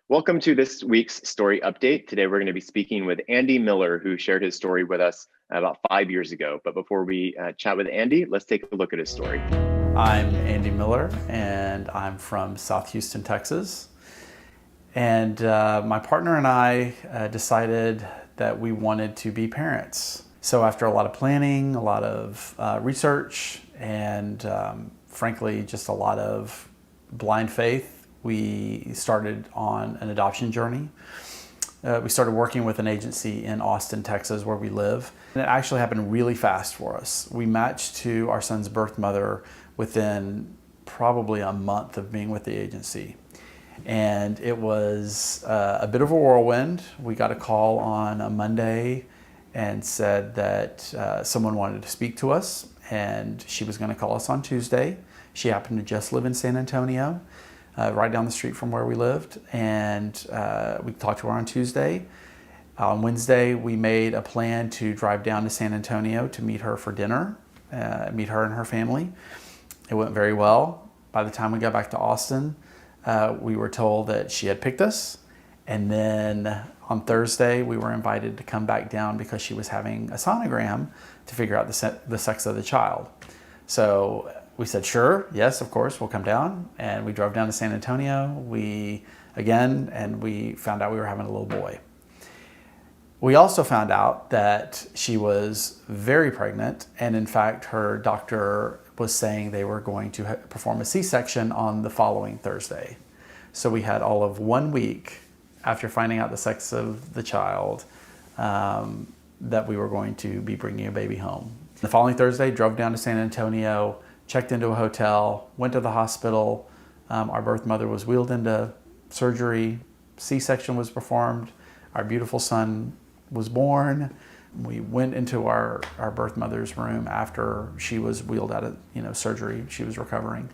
Welcome to this week's story update. Today we're going to be speaking with Andy Miller, who shared his story with us about 5 years ago. But before we chat with Andy, let's take a look at his story. I'm Andy Miller, and I'm from South Houston, Texas. And my partner and I decided that we wanted to be parents. So after a lot of planning, a lot of research, and frankly, just a lot of blind faith, we started on an adoption journey. We started working with an agency in Austin, Texas, where we live. And it actually happened really fast for us. We matched to our son's birth mother within probably a month of being with the agency. And it was a bit of a whirlwind. We got a call on a Monday and said that someone wanted to speak to us, and she was going to call us on Tuesday. She happened to just live in San Antonio, right down the street from where we lived, and we talked to her on Tuesday. On Wednesday, we made a plan to drive down to San Antonio to meet her for dinner, meet her and her family. It went very well. By the time we got back to Austin, we were told that she had picked us, and then on Thursday, we were invited to come back down because she was having a sonogram to figure out the sex of the child. So we said, sure, yes, of course, we'll come down. And we drove down to San Antonio. We found out we were having a little boy. We also found out that she was very pregnant, and in fact, her doctor was saying they were going to perform a C-section on the following Thursday. So we had all of 1 week after finding out the sex of the child that we were going to be bringing a baby home. The following Thursday, drove down to San Antonio, checked into a hotel, went to the hospital. Our birth mother was wheeled into surgery. C-section was performed. Our beautiful son was born. We went into our birth mother's room after she was wheeled out of surgery. She was recovering.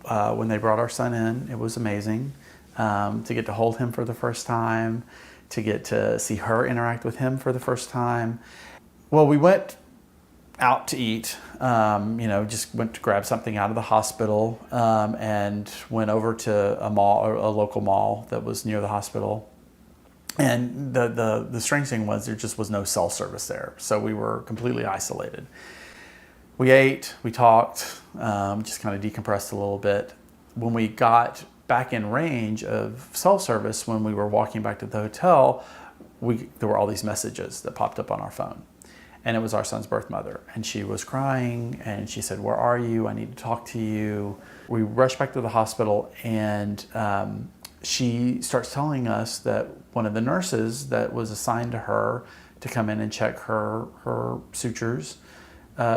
When they brought our son in, it was amazing to get to hold him for the first time, to get to see her interact with him for the first time. Well, we went out to eat, just went to grab something out of the hospital, and went over to a mall, or a local mall that was near the hospital. And the strange thing was there just was no cell service there. So we were completely isolated. We ate, we talked, just kind of decompressed a little bit. When we got back in range of cell service, when we were walking back to the hotel, there were all these messages that popped up on our phone. And it was our son's birth mother. And she was crying, and she said, "Where are you? I need to talk to you." We rushed back to the hospital, and she starts telling us that one of the nurses that was assigned to her to come in and check her sutures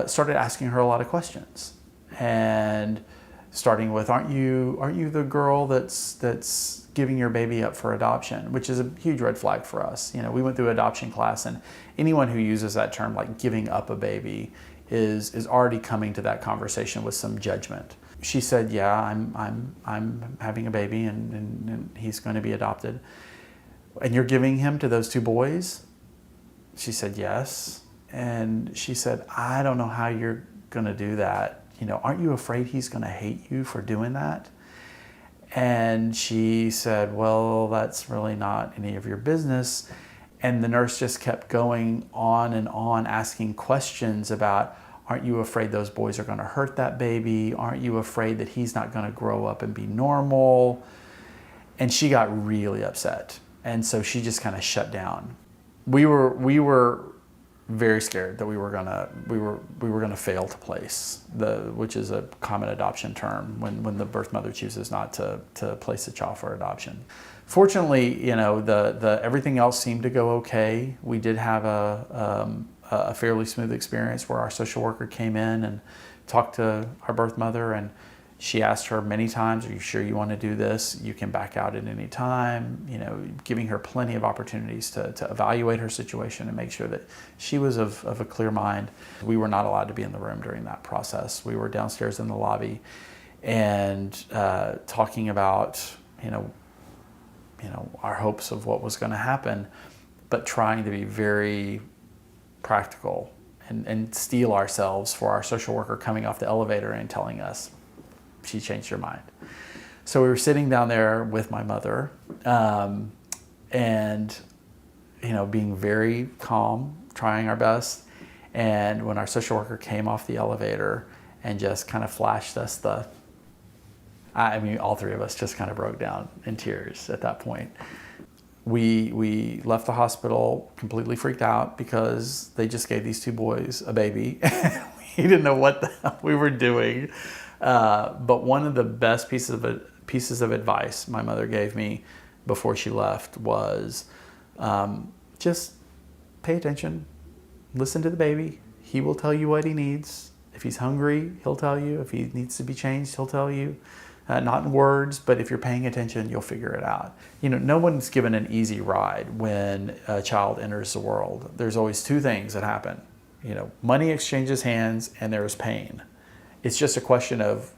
started asking her a lot of questions, and starting with, "Aren't you the girl that's giving your baby up for adoption?" Which is a huge red flag for us. We went through adoption class, and anyone who uses that term, like giving up a baby, is already coming to that conversation with some judgment. She said, "Yeah, I'm having a baby, and he's going to be adopted. And you're giving him to those two boys?" She said, "Yes." And she said, "I don't know how you're going to do that. Aren't you afraid he's going to hate you for doing that?" And she said, "Well, that's really not any of your business." And the nurse just kept going on and on, asking questions about, "Aren't you afraid those boys are going to hurt that baby? Aren't you afraid that he's not going to grow up and be normal?" And she got really upset. And so she just kind of shut down. We were very scared that we were gonna fail to place, which is a common adoption term when the birth mother chooses not to place a child for adoption. Fortunately, the everything else seemed to go okay. We did have a fairly smooth experience where our social worker came in and talked to our birth mother, and she asked her many times, "Are you sure you want to do this? You can back out at any time," giving her plenty of opportunities to evaluate her situation and make sure that she was of a clear mind. We were not allowed to be in the room during that process. We were downstairs in the lobby and talking about, our hopes of what was going to happen, but trying to be very practical and steel ourselves for our social worker coming off the elevator and telling us, "She changed her mind." So we were sitting down there with my mother, and being very calm, trying our best. And when our social worker came off the elevator and just kind of flashed us all three of us just kind of broke down in tears at that point. We left the hospital completely freaked out because they just gave these two boys a baby. We didn't know what the hell we were doing. But one of the best pieces of advice my mother gave me before she left was just pay attention, listen to the baby. He will tell you what he needs. If he's hungry, he'll tell you. If he needs to be changed, he'll tell you. Not in words, but if you're paying attention, you'll figure it out. No one's given an easy ride when a child enters the world. There's always two things that happen. Money exchanges hands and there's pain. It's just a question of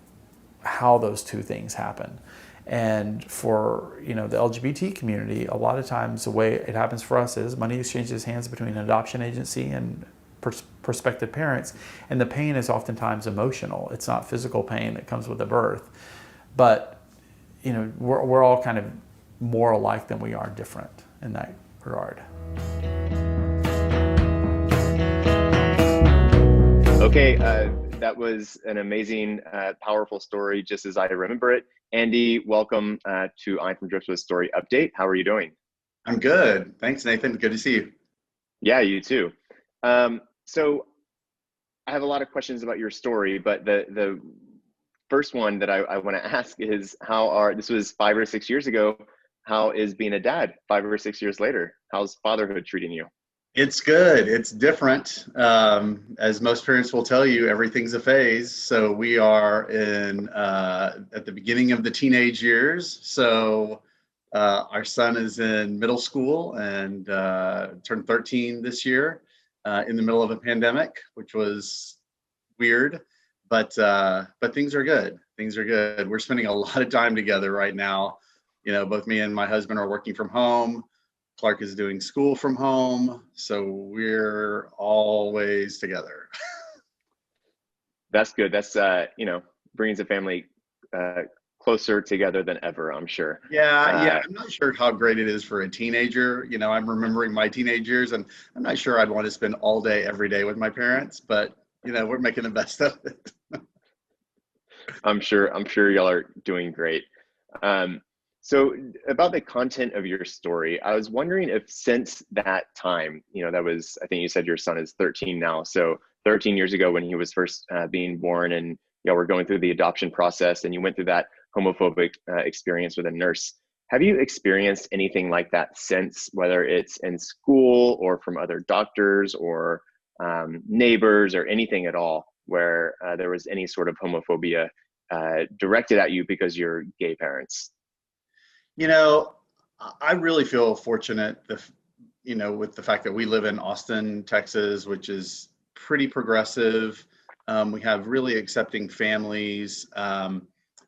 how those two things happen. And for the LGBT community, a lot of times the way it happens for us is money exchanges hands between an adoption agency and prospective parents, and the pain is oftentimes emotional. It's not physical pain that comes with the birth, but we're all kind of more alike than we are different in that regard. Okay, that was an amazing, powerful story, just as I remember it. Andy, welcome to I'm from Driftwood Story Update. How are you doing? I'm good. Thanks, Nathan. Good to see you. Yeah, you too. So I have a lot of questions about your story, but the first one that I want to ask is this was 5 or 6 years ago. How is being a dad 5 or 6 years later? How's fatherhood treating you? It's good. It's different. As most parents will tell you, everything's a phase. So we are at the beginning of the teenage years. So our son is in middle school and turned 13 this year in the middle of a pandemic, which was weird, but things are good. Things are good. We're spending a lot of time together right now. Both me and my husband are working from home. Clark is doing school from home, so we're always together. That's good. That's brings the family closer together than ever, I'm sure. Yeah. I'm not sure how great it is for a teenager. I'm remembering my teenage years, and I'm not sure I'd want to spend all day, every day with my parents, but we're making the best of it. I'm sure y'all are doing great. So about the content of your story, I was wondering if since that time, that was, I think you said your son is 13 now. So 13 years ago when he was first being born and y'all were going through the adoption process and you went through that homophobic experience with a nurse, have you experienced anything like that since, whether it's in school or from other doctors or neighbors or anything at all, where there was any sort of homophobia directed at you because you're gay parents? I really feel fortunate, with the fact that we live in Austin, Texas, which is pretty progressive. We have really accepting families.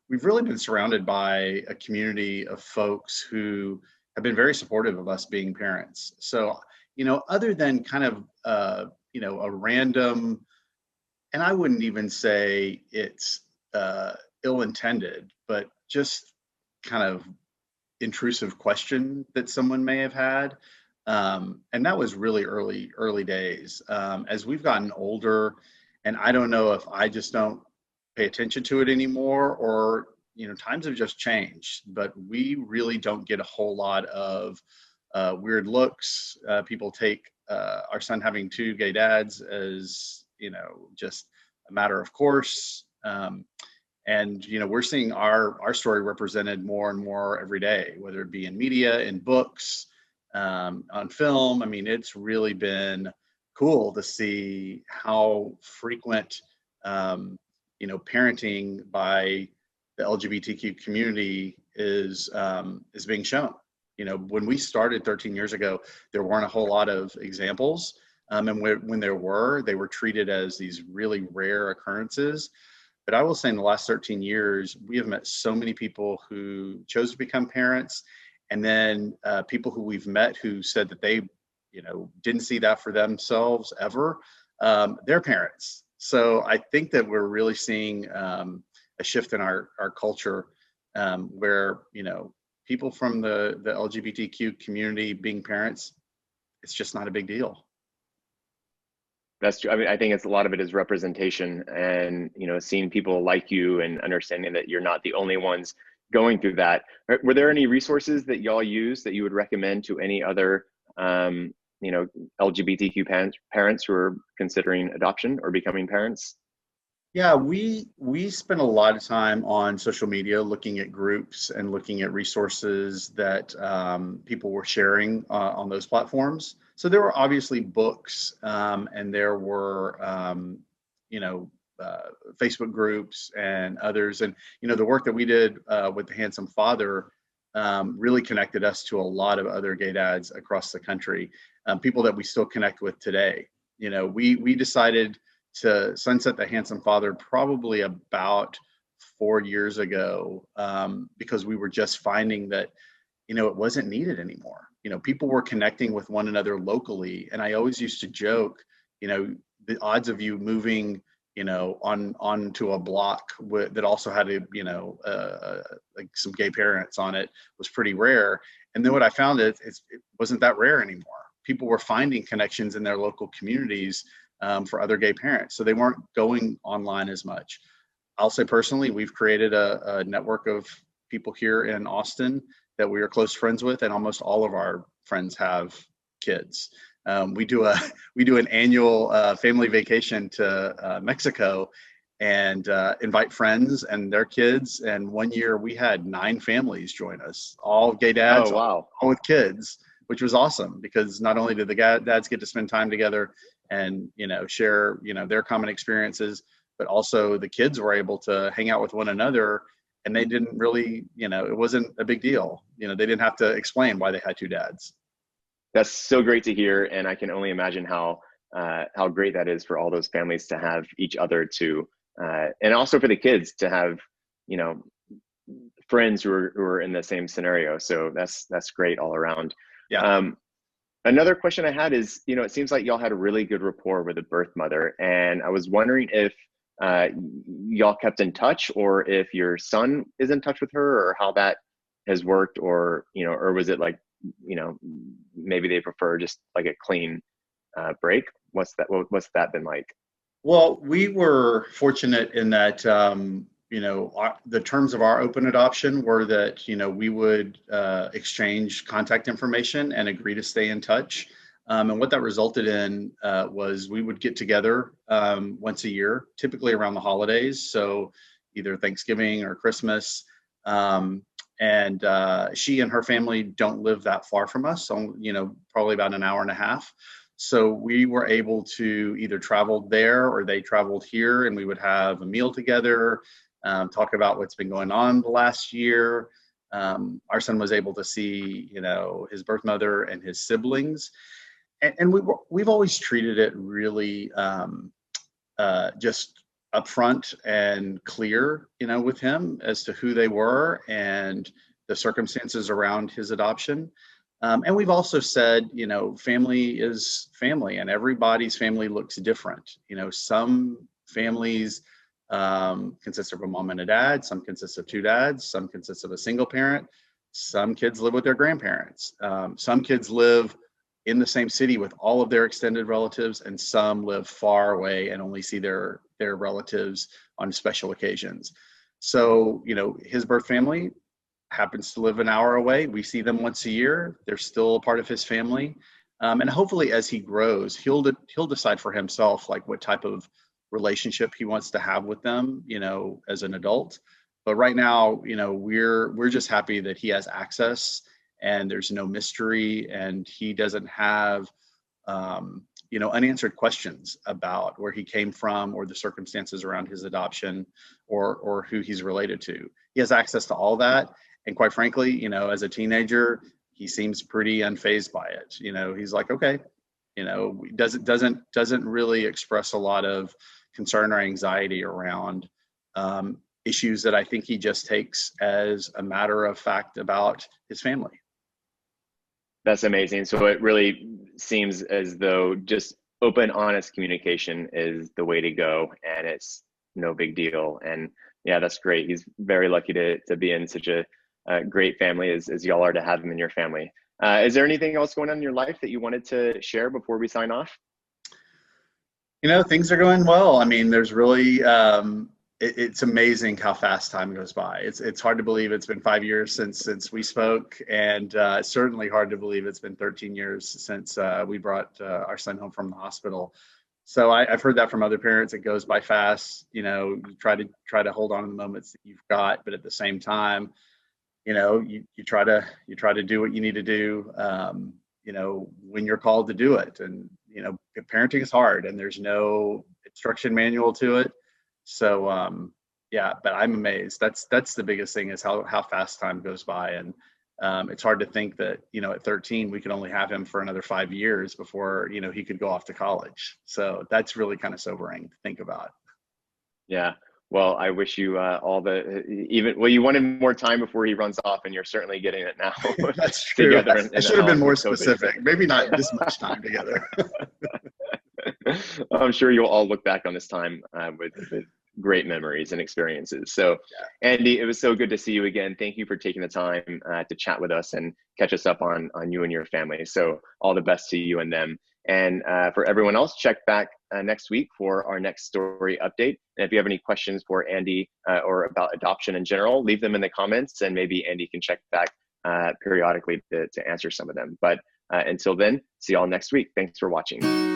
We've really been surrounded by a community of folks who have been very supportive of us being parents. So, other than kind of, a random, and I wouldn't even say it's ill-intended, but just kind of intrusive question that someone may have had. And that was really early days. As we've gotten older, and I don't know if I just don't pay attention to it anymore or, times have just changed, but we really don't get a whole lot of weird looks. People take our son having two gay dads as, just a matter of course. And we're seeing our story represented more and more every day, whether it be in media, in books, on film. I mean, it's really been cool to see how frequent, parenting by the LGBTQ community is being shown. When we started 13 years ago, there weren't a whole lot of examples, and when there were, they were treated as these really rare occurrences. But I will say in the last 13 years, we have met so many people who chose to become parents, and then people who we've met who said that they, didn't see that for themselves ever. They're parents. So I think that we're really seeing a shift in our culture where, people from the LGBTQ community being parents, it's just not a big deal. That's true. I mean, I think it's a lot of it is representation and, seeing people like you and understanding that you're not the only ones going through that. Were there any resources that y'all use that you would recommend to any other, LGBTQ parents who are considering adoption or becoming parents? Yeah, we spent a lot of time on social media looking at groups and looking at resources that people were sharing on those platforms. So there were obviously books, and there were you know Facebook groups and others, and the work that we did with the Handsome Father really connected us to a lot of other gay dads across the country, people that we still connect with today. We decided to sunset the Handsome Father probably about 4 years ago, because we were just finding that it wasn't needed anymore. People were connecting with one another locally, and I always used to joke, the odds of you moving onto a block that also had like some gay parents on it was pretty rare. And then what I found is it wasn't that rare anymore. People were finding connections in their local communities for other gay parents. So they weren't going online as much. I'll say personally, we've created a network of people here in Austin that we are close friends with, and almost all of our friends have kids. We do an annual family vacation to Mexico, and invite friends and their kids. And one year we had 9 families join us, all gay dads, Oh, wow. all with kids, which was awesome because not only did the dads get to spend time together and share their common experiences, but also the kids were able to hang out with one another, and they didn't really it wasn't a big deal. They didn't have to explain why they had 2 dads. That's so great to hear, and I can only imagine how great that is for all those families to have each other to, and also for the kids to have friends who are in the same scenario. So that's great all around. Yeah. Another question I had is, it seems like y'all had a really good rapport with the birth mother, and I was wondering if y'all kept in touch, or if your son is in touch with her, or how that has worked, or or was it like maybe they prefer just like a clean break? What's that been like? Well, we were fortunate in that the terms of our open adoption were that we would exchange contact information and agree to stay in touch. And what that resulted in was we would get together once a year, typically around the holidays, so either Thanksgiving or Christmas. And she and her family don't live that far from us, so probably about an hour and a half. So we were able to either travel there or they traveled here, and we would have a meal together, talk about what's been going on the last year. Our son was able to see his birth mother and his siblings, and we've always treated it really just upfront and clear, with him as to who they were and the circumstances around his adoption. And we've also said, family is family, and everybody's family looks different. Some families consist of a mom and a dad, some consist of 2 dads, some consist of a single parent, some kids live with their grandparents, some kids live in the same city with all of their extended relatives, and some live far away and only see their relatives on special occasions. So, his birth family happens to live an hour away. We see them once a year. They're still a part of his family. And hopefully as he grows, he'll decide for himself, like what type of relationship he wants to have with them, as an adult. But right now, we're just happy that he has access and there's no mystery, and he doesn't have unanswered questions about where he came from or the circumstances around his adoption or who he's related to. He has access to all that, and quite frankly, as a teenager, he seems pretty unfazed by it. He's like, okay, doesn't really express a lot of concern or anxiety around issues that I think he just takes as a matter of fact about his family. That's amazing. So it really seems as though just open, honest communication is the way to go, and it's no big deal. And Yeah, that's great. He's very lucky to be in such a great family as y'all are to have him in your family. Is there anything else going on in your life that you wanted to share before we sign off? Things are going well. I mean, there's really, it's amazing how fast time goes by. It's hard to believe it's been 5 years since we spoke, and it's certainly hard to believe it's been 13 years since we brought our son home from the hospital. So I've heard that from other parents. It goes by fast. You try to hold on to the moments that you've got, but at the same time, you try to do what you need to do. When you're called to do it, and parenting is hard, and there's no instruction manual to it. So yeah, but I'm amazed. That's the biggest thing, is how fast time goes by, and it's hard to think that at 13 we could only have him for another 5 years before he could go off to college. So that's really kind of sobering to think about. Yeah. Well, I wish you you wanted more time before he runs off, and you're certainly getting it now. That's true. Together I should have been more specific. Maybe not this much time together. I'm sure you'll all look back on this time with great memories and experiences. So, yeah. Andy, it was so good to see you again. Thank you for taking the time to chat with us and catch us up on you and your family. So all the best to you and them. And for everyone else, check back next week for our next story update. And if you have any questions for Andy or about adoption in general, leave them in the comments, and maybe Andy can check back periodically to answer some of them. But until then, see y'all next week. Thanks for watching.